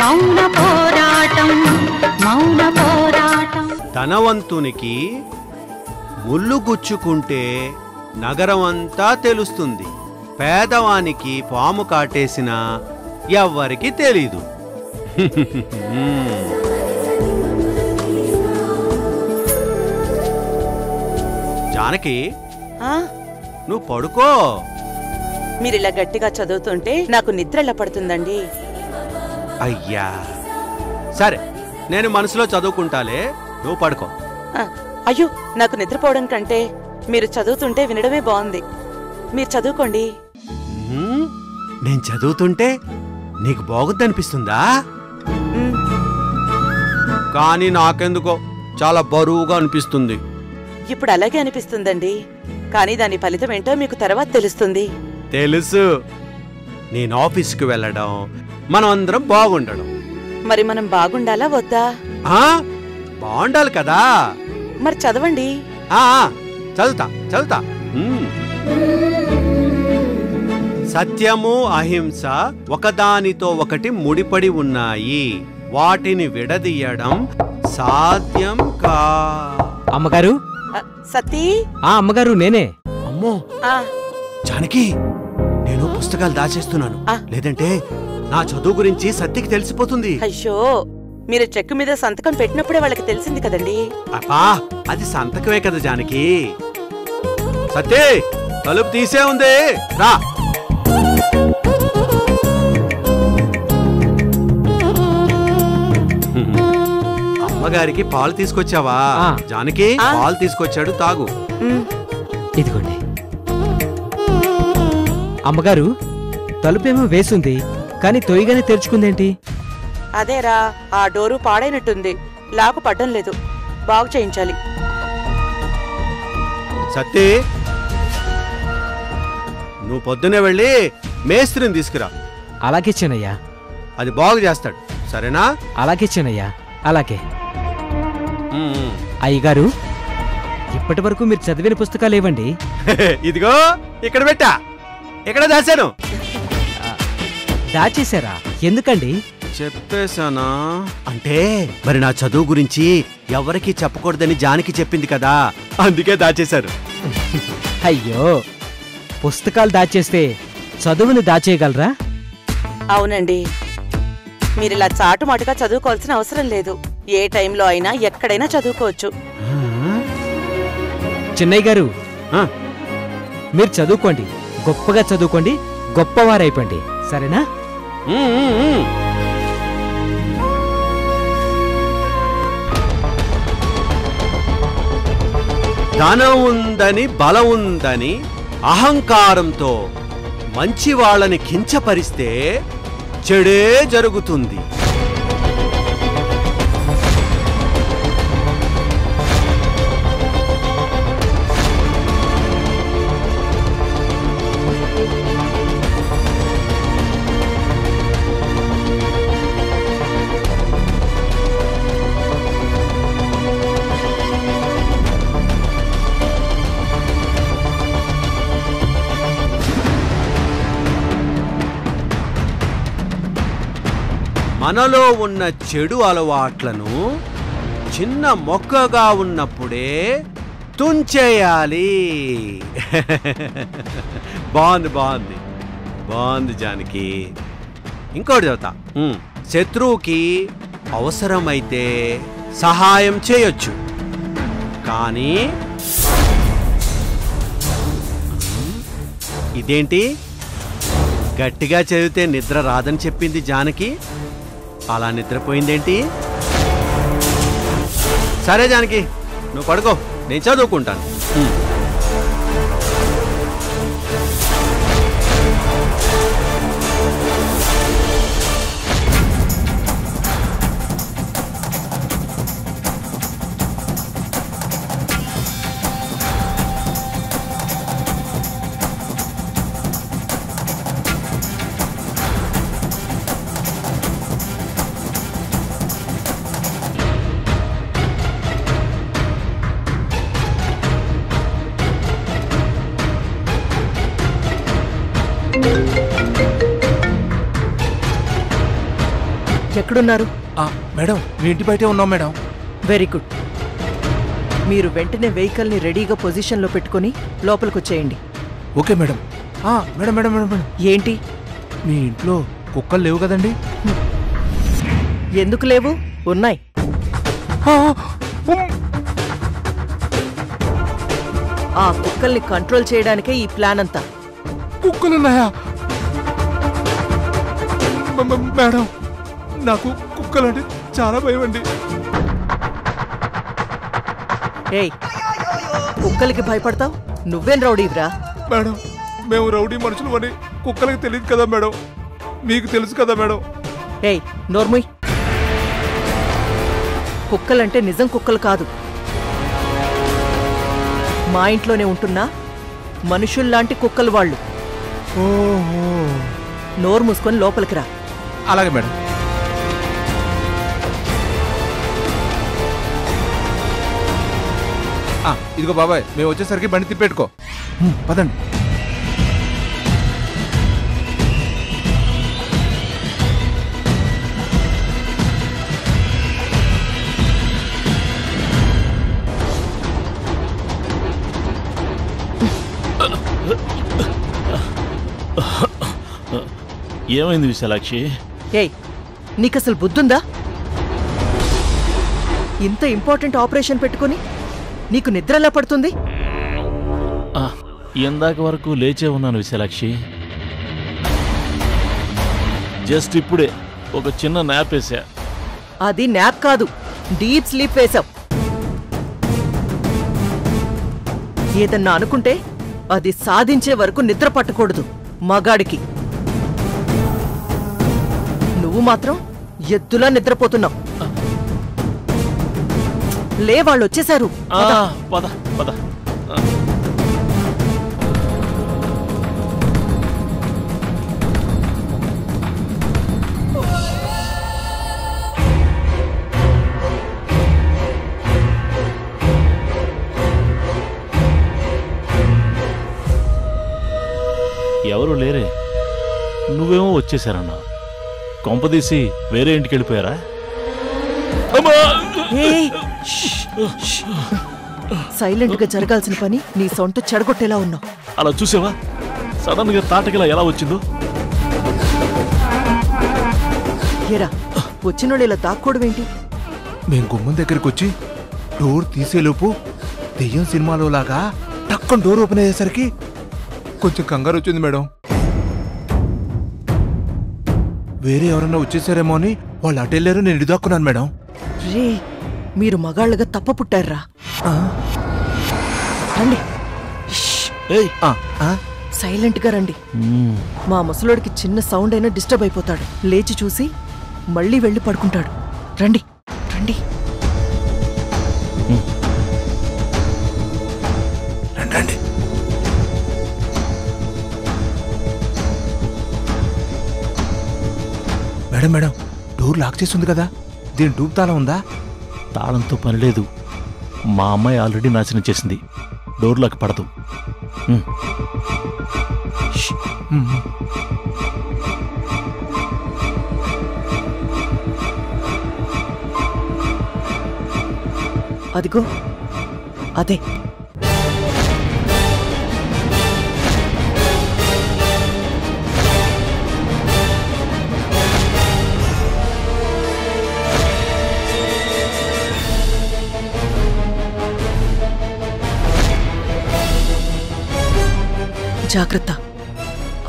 మౌన పోరాటం మౌన పోరాటం. ధనవంతునికి ముళ్ళు గుచ్చుకుంటే నగరం అంతా తెలుస్తుంది. పేదవానికి పాము కాటేసిన ఎవ్వరికి తెలీదు. జానకి, నువ్వు పడుకో. మీరిలా గట్టిగా చదువుతుంటే నాకు నిద్ర ఎలా పడుతుందండి? అయ్యా, సరే నేను మనసులో చదువుకుంటాలే, నువ్వు పడుకో. అయ్యో, నాకు నిద్రపోవడం కంటే మీరు చదువుతుంటే వినడమే బాగుంది. మీరు చదువుకోండి. నేను చదువుతుంటే నీకు బాగుందనిపిస్తుందా? కానీ నాకెందుకో చాలా బరువుగా అనిపిస్తుంది. ఇప్పుడు అలాగే అనిపిస్తుందండి, కానీ దాని ఫలితం ఏంటో మీకు తర్వాత తెలుస్తుంది. తెలుసు. నేను ఆఫీస్కి వెళ్ళడం, మనం అందరం బాగుండడం. మరి మనం బాగుండాలా వద్దా? బాగుండాలి కదా. మరి చదవండి. చదువుతా చదువుతా. సత్యము అహింస ఒకదానితో ఒకటి ముడిపడి ఉన్నాయి. వాటిని విడదీయడం సాధ్యం కా. అమ్మగారు. సతీ. అమ్మగారు నేనే. అమ్మో జానకి, నేను పుస్తకాలు దాచేస్తున్నాను, లేదంటే నా చదువు గురించి సత్యకి తెలిసిపోతుంది. అయ్యో, మీరు చెక్కు మీద సంతకం పెట్టినప్పుడే వాళ్ళకి తెలిసింది కదండి. అబ్బా, అది సంతకమే కదా జానకి. సత్య, తలుపు తీసే ఉంది, రా. అమ్మగారికి పాలు తీసుకొచ్చావా? జానకి పాలు తీసుకొచ్చాడు, తాగు. ఇదిగోండి. అమ్మగారు, తలుపేమో వేసుంది, కానీ తొయ్యగానే తెరుచుకుందేంటి? అదేరా, ఆ డోరు పాడైనట్టుంది, లాకు పడ్డం లేదు, బాగు చేయించాలి. సత్య, నువ్వు పొద్దునే వెళ్ళి మేస్త్రిని తీసుకురా. అలాగే చిన్నయ్యా. అది బాగు చేస్తాడు, సరేనా? అలాగే చిన్నయ్యా, అలాగే. అయ్యగారు, ఇప్పటి వరకు మీరు చదివిన పుస్తకాలు ఏవండి? ఇదిగో ఇక్కడ పెట్టా, ఇక్కడ దాచాను. దాచేశారా? ఎందుకండి? చెప్పేశానా? అంటే మరి నా చదువు గురించి ఎవరికీ చెప్పకూడదని జానకి చెప్పింది కదా, అందుకే దాచేశారు. అయ్యో, పుస్తకాలు దాచేస్తే చదువుని దాచేయగలరా? అవునండి, మీరిలా చాటుమాటుగా చదువుకోవాల్సిన అవసరం లేదు. ఏ టైంలో అయినా ఎక్కడైనా చదువుకోవచ్చు. చిన్నయ్య గారు, మీరు చదువుకోండి, గొప్పగా చదువుకోండి, గొప్పవారైపోండి, సరేనా? ధనం ఉందని, బలం ఉందని అహంకారంతో మంచి వాళ్ళని కించపరిస్తే చెడే జరుగుతుంది. మనలో ఉన్న చెడు అలవాట్లను చిన్న మొక్కగా ఉన్నప్పుడే తుంచేయాలి. బాగుంది బాగుంది బాగుంది జానకి. ఇంకోటి చెబుతా. శత్రువుకి అవసరమైతే సహాయం చేయొచ్చు, కానీ ఇదేంటి గట్టిగా చదివితే నిద్ర రాదని చెప్పింది జానకి, అలా నిద్రపోయిందేంటి? సరే జానకి, నువ్వు పడుకో, నేను చదువుకుంటాను. ఎక్కడున్నారు? మేడం మీ ఇంటి బయటే ఉన్నాం మేడం. Very good. మీరు వెంటనే వెహికల్ని రెడీగా పొజిషన్లో పెట్టుకుని లోపలికొచ్చేయండి. Okay madam. Madam madam madam madam ఏంటి? మీ ఇంట్లో కుక్కలు లేవు కదండి? ఎందుకు లేవు? ఉన్నాయి. ఆ కుక్కల్ని కంట్రోల్ చేయడానికే ఈ ప్లాన్ అంతా. కుక్కలున్నాయా? మేడం నాకు కుక్కలంటే చాలా భయం అండి. ఏయ్, కుక్కలకి భయపడతావు? నువ్వేం రౌడీవ్రా? మేడం మేము రౌడీ మనుషులు అని కుక్కలకి తెలియదు కదా మేడం, మీకు తెలుసు కదా మేడం. ఏయ్ నోర్ముయ్, కుక్కలంటే నిజం కుక్కలు కాదు. మా ఇంట్లోనే ఉంటున్నా మనుషుల్లాంటి కుక్కలు వాళ్ళు. ఓహో, నోరు మూసుకొని లోపలికి రా. అలాగే మేడం. ఇదిగో బాబాయ్, మేము వచ్చేసరికి బండి తిప్పెట్టుకో. పదండి. ఏమైంది విశాలాక్షి? ఏయ్, నీకసలు బుద్ధుందా? ఇంత ఇంపార్టెంట్ ఆపరేషన్ పెట్టుకుని నీకు నిద్ర ఎలా పడుతుంది? ఇందాక వరకు లేచే ఉన్నాను విశాలాక్షి. జస్ట్ ఇప్పుడే ఒక చిన్న న్యాప్ వేసా. అది న్యాప్ కాదు, డీప్ స్లీప్ వేశావు. ఏదన్నా అనుకుంటే అది సాధించే వరకు నిద్ర పట్టకూడదు మగాడికి. నువ్వు మాత్రం ఎద్దులా నిద్రపోతున్నావు. లే, వాళ్ళు వచ్చేశారు. పద పద. ఎవరు లేరే, నువ్వేమో వచ్చేసారన్నా. కొంపదీసి వేరే ఇంటికి వెళ్ళిపోయారా? సైలెంట్ గా జరగాల్సిన పని నీ సొంత చెడగొట్టేలా ఉన్నావు. అలా చూసావా సడన్ గా తాటకిలా ఎలా వచ్చిందో? ఏరా, వచ్చినోళ్ళు ఇలా దాక్కోవడమేంటి? మేము గుమ్మం దగ్గరికి వచ్చి డోర్ తీసేలోపు దెయ్యం సినిమాలో లాగా టక్కన డోర్ ఓపెన్ అయ్యేసరికి కొంచెం కంగారు వచ్చింది మేడం. వేరే ఎవరన్నా వచ్చేసారేమో అని వాళ్ళు అటెళ్ళారు, నేను ఇదాక్కున్నాను మేడం. రే, మీరు మగాళ్ళగా తప్ప పుట్టారా? రండి, సైలెంట్ గా రండి. మా ముసలోడికి చిన్న సౌండ్ అయినా డిస్టర్బ్ అయిపోతాడు. లేచి చూసి మళ్ళీ వెళ్ళి పడుకుంటాడు. రండి రండి. రండి. మేడం మేడం డోర్ లాక్ చేసి ఉంది కదా, దీని డూబ్ తాళం ఉందా? తాళంతో పని లేదు. మా అమ్మాయి ఆల్రెడీ నాశనం చేసింది. డోర్లోకి పడదు. అదిగో అదే. జాగ్రత్త,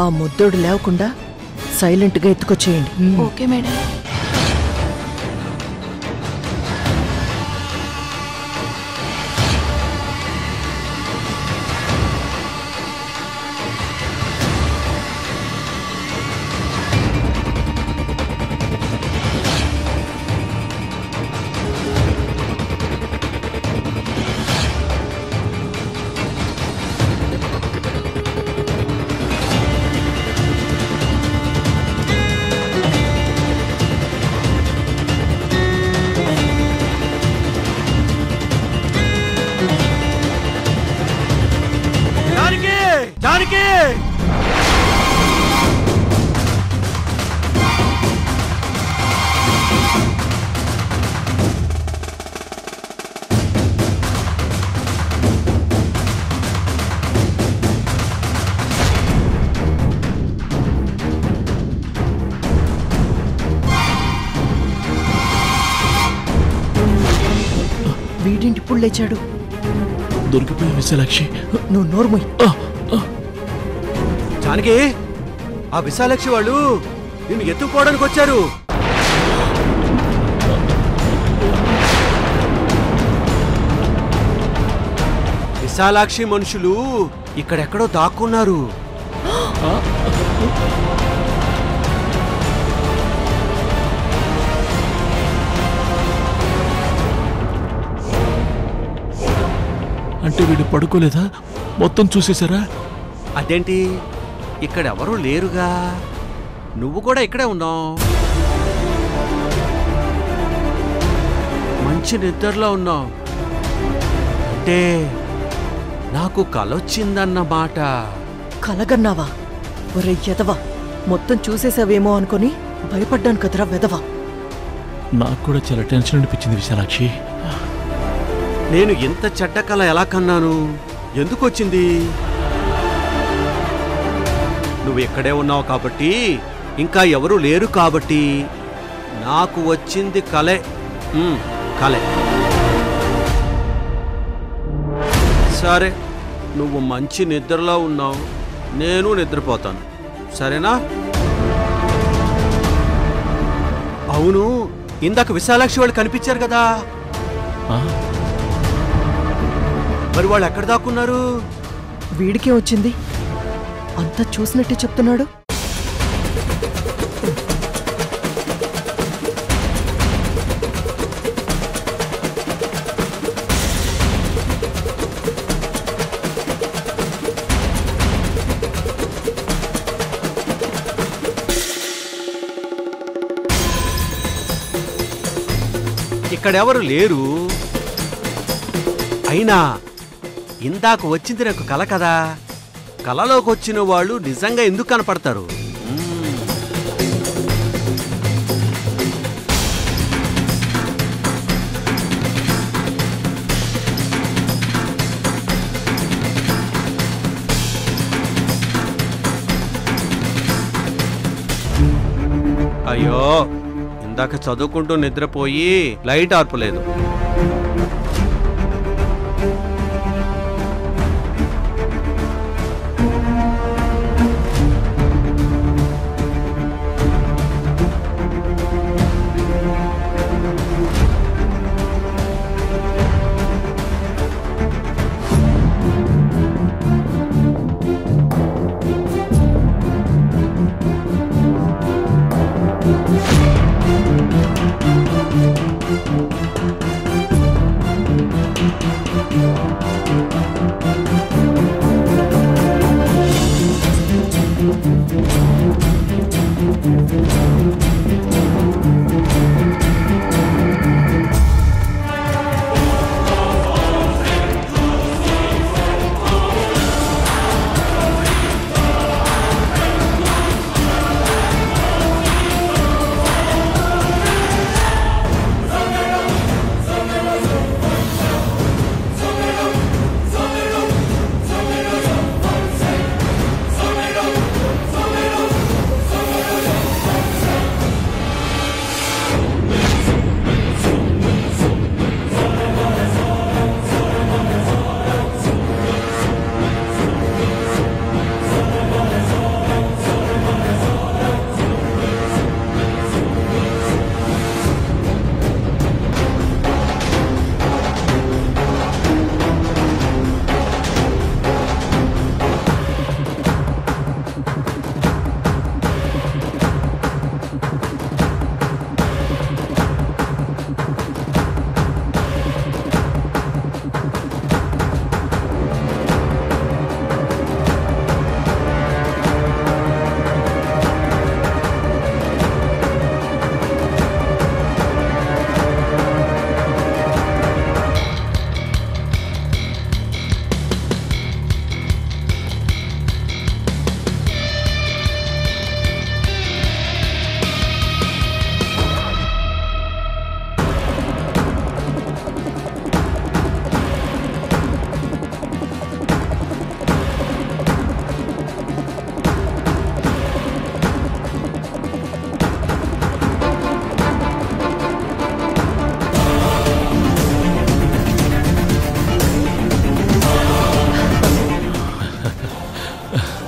ఆ ముద్దోడు లేవకుండా సైలెంట్గా ఎత్తుకొచ్చేయండి. Okay madam. ఎప్పుడు లేచాడు? దొరికిపోయి విశాలాక్షి. నువ్వు నోర్మోయ్. జానకి, ఆ విశాలక్షి వాళ్ళు నిన్ను ఎత్తుకోవడానికి వచ్చారు. విశాలాక్షి మనుషులు ఇక్కడెక్కడో దాక్కున్నారు. అంటే వీడు పడుకోలేదా? మొత్తం చూసేశారా? అదేంటి, ఇక్కడెవరూ లేరుగా. నువ్వు కూడా ఇక్కడే ఉన్నావు. మంచి నిద్రలో ఉన్నావు. అంటే నాకు కలొచ్చిందన్నమాట. కలగన్నావా? ఒరే ఎదవా, మొత్తం చూసేసావేమో అనుకుని భయపడ్డాను కదరా వెదవా. నాకు కూడా చాలా టెన్షన్ అనిపించింది విశాలాక్షి. నేను ఇంత చెడ్డ కల ఎలా కన్నాను? ఎందుకు వచ్చింది? నువ్వు ఇక్కడే ఉన్నావు కాబట్టి, ఇంకా ఎవరూ లేరు కాబట్టి నాకు వచ్చింది కలే. కలే. సరే, నువ్వు మంచి నిద్రలో ఉన్నావు, నేను నిద్రపోతాను. సరేనా? అవును, ఇందాక విశాలాక్షి వాళ్ళు కనిపించారు కదా, మరి వాళ్ళు ఎక్కడ దాక్కున్నారు? వీడికే వచ్చింది, అంతా చూసినట్టే చెప్తున్నాడు. ఇక్కడెవరు లేరు. అయినా ఇందాక వచ్చింది నాకు కల కదా. కలలోకి వచ్చిన వాళ్ళు నిజంగా ఎందుకు కనపడతారు? అయ్యో, ఇందాక చదువుకుంటూ నిద్రపోయి లైట్ ఆర్పలేదు.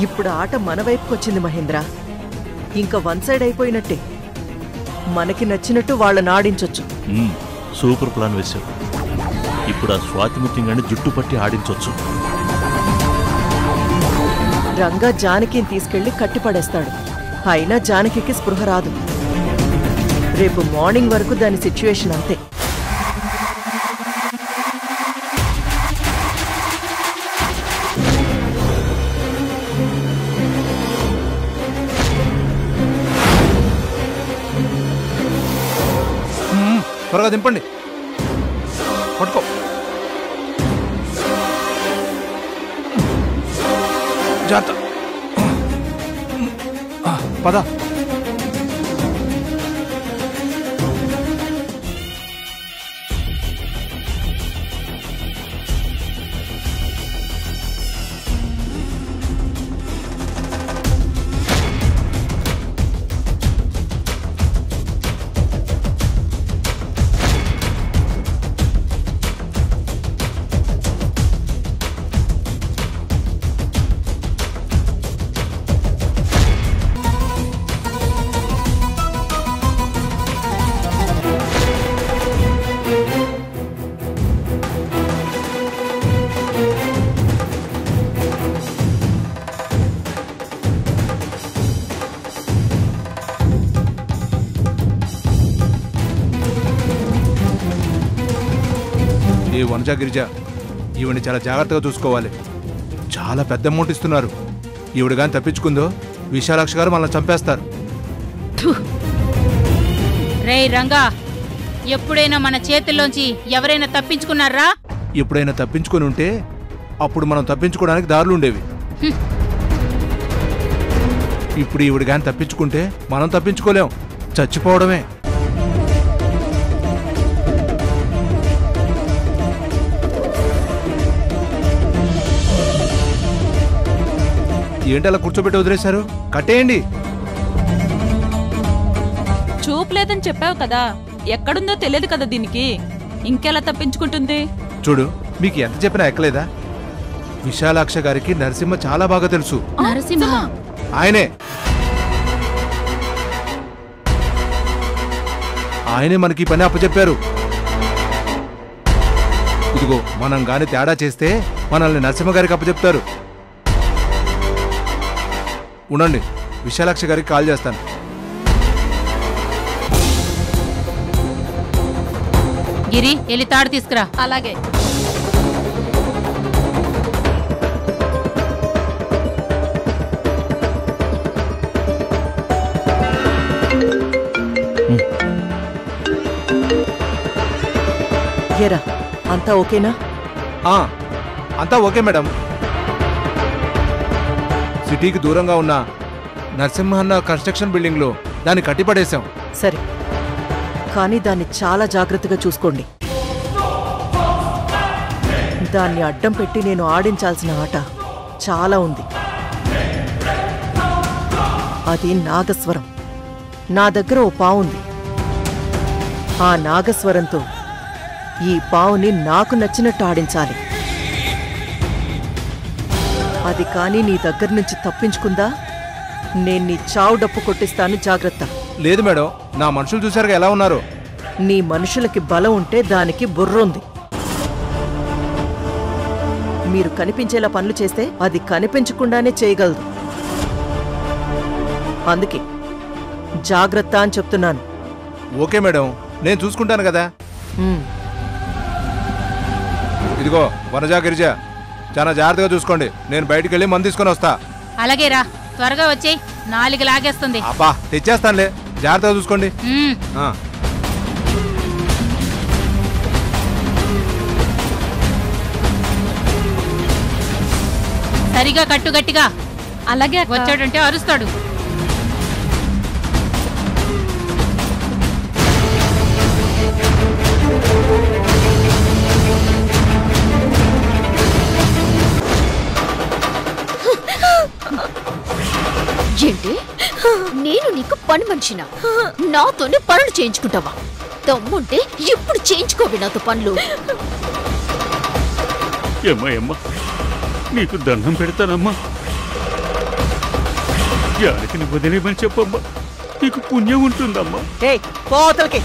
ఇప్పుడు ఆట మన వైపుకొచ్చింది మహేంద్ర. ఇంకా వన్ సైడ్ అయిపోయినట్టే. మనకి నచ్చినట్టు వాళ్ళని ఆడించొచ్చు. సూపర్ ప్లాన్ వేశావు. ఇప్పుడు ఆ స్వాతిముత్యంగాని జుట్టు పట్టి ఆడించవచ్చు. రంగా జానకిని తీసుకెళ్లి కట్టిపడేస్తాడు. అయినా జానకికి స్పృహ రాదు. రేపు మార్నింగ్ వరకు దాని సిచ్యువేషన్ అంతే. త్వరగా దింపండి. పట్టుకో. జాగ్రత్త. పద. ఏ వనజా గిరిజ, ఈవిని చాలా జాగ్రత్తగా చూసుకోవాలి. చాలా పెద్ద అమౌంట్ ఇస్తున్నారు. ఈవిడ గాని తప్పించుకుందో విశాలాక్ష గారు మనల్ని చంపేస్తారు. రేయ్ రంగా, ఎప్పుడైనా మన చేతుల్లోంచి ఎవరైనా తప్పించుకున్నారా? ఎప్పుడైనా తప్పించుకొని ఉంటే అప్పుడు మనం తప్పించుకోవడానికి దారులు ఉండేవి. ఇప్పుడు ఈవిడ గాని తప్పించుకుంటే మనం తప్పించుకోలేం, చచ్చిపోవడమే. ఏంటి అలా కూర్చోబెట్టి వదిలేశారు? కట్టేయండి. చూపు లేదని చెప్పావు కదా, ఎక్కడుందో తెలియదు కదా దీనికి. ఇంకెలా తప్పించుకుంటుంది? చూడు, మీకు ఎంత చెప్పినా ఎక్కలేదా? విశాలాక్ష గారికి నరసింహ చాలా బాగా తెలుసు. నరసింహ ఆయనే మనకి పని అప్పచెప్పారు. ఇదిగో, మనం గాని తేడా చేస్తే మనల్ని నరసింహ గారికి అప్పచెప్తారు. ఉండండి, విశాలాక్ష గారికి కాల్ చేస్తాను. గిరి, వెళ్ళి తాడు తీసుకురా. అలాగే. ఏరా, అంతా ఓకేనా? అంతా ఓకే మేడం. సిటీకి దూరంగా ఉన్న నరసింహన్న కన్స్ట్రక్షన్ బిల్డింగ్ లో దాన్ని కట్టిపడేశాం. సరే, కానీ దాన్ని చాలా జాగ్రత్తగా చూసుకోండి. దాన్ని అడ్డం పెట్టి నేను ఆడించాల్సిన ఆట చాలా ఉంది. అది నాగస్వరం. నా దగ్గర ఓ పావుంది. ఆ నాగస్వరంతో ఈ పావుని నాకు నచ్చినట్టు ఆడించాలి. అది కానీ నీ దగ్గర నుంచి తప్పించుకుందా, నేను నీ చావు డప్పు కొట్టిస్తాను. జాగ్రత్త. లేదు మేడం, నా మనుషులు చూసారుగా ఎలా ఉన్నారు. నీ మనుషులకి బలం ఉంటే దానికి బుర్రుంది. మీరు కనిపించేలా పనులు చేస్తే అది కనిపించకుండానే చేయగలదు. అందుకే జాగ్రత్త అని చెప్తున్నాను. ఓకే మేడం, నేను చూసుకుంటాను కదా. ఇదిగో వనజా గిరిజ, చాలా జాగ్రత్తగా చూసుకోండి. నేను బయటికి వెళ్ళి మందు తీసుకొని వస్తా. అలాగే రా, త్వరగా వచ్చేయ్, 4 లాగేస్తుంది. అబ్బా, తెచ్చేస్తానులే, జాగ్రత్తగా చూసుకోండి. సరిగా కట్టు, గట్టిగా. అలాగే. వచ్చాడంటే అరుస్తాడు. ఏంటి, నేను నీకు పని మనిషినా? నాతోనే పనులు చేయించుకుంటావా? దమ్ముంటే ఇప్పుడు చేయించుకోవి నాతో పనులు. ఏమ్మా, నీకు దండం పెడతానమ్మా. జానకిని వదిలేమని చెప్పమ్మా, నీకు పుణ్యం ఉంటుందమ్మా. పోతలకి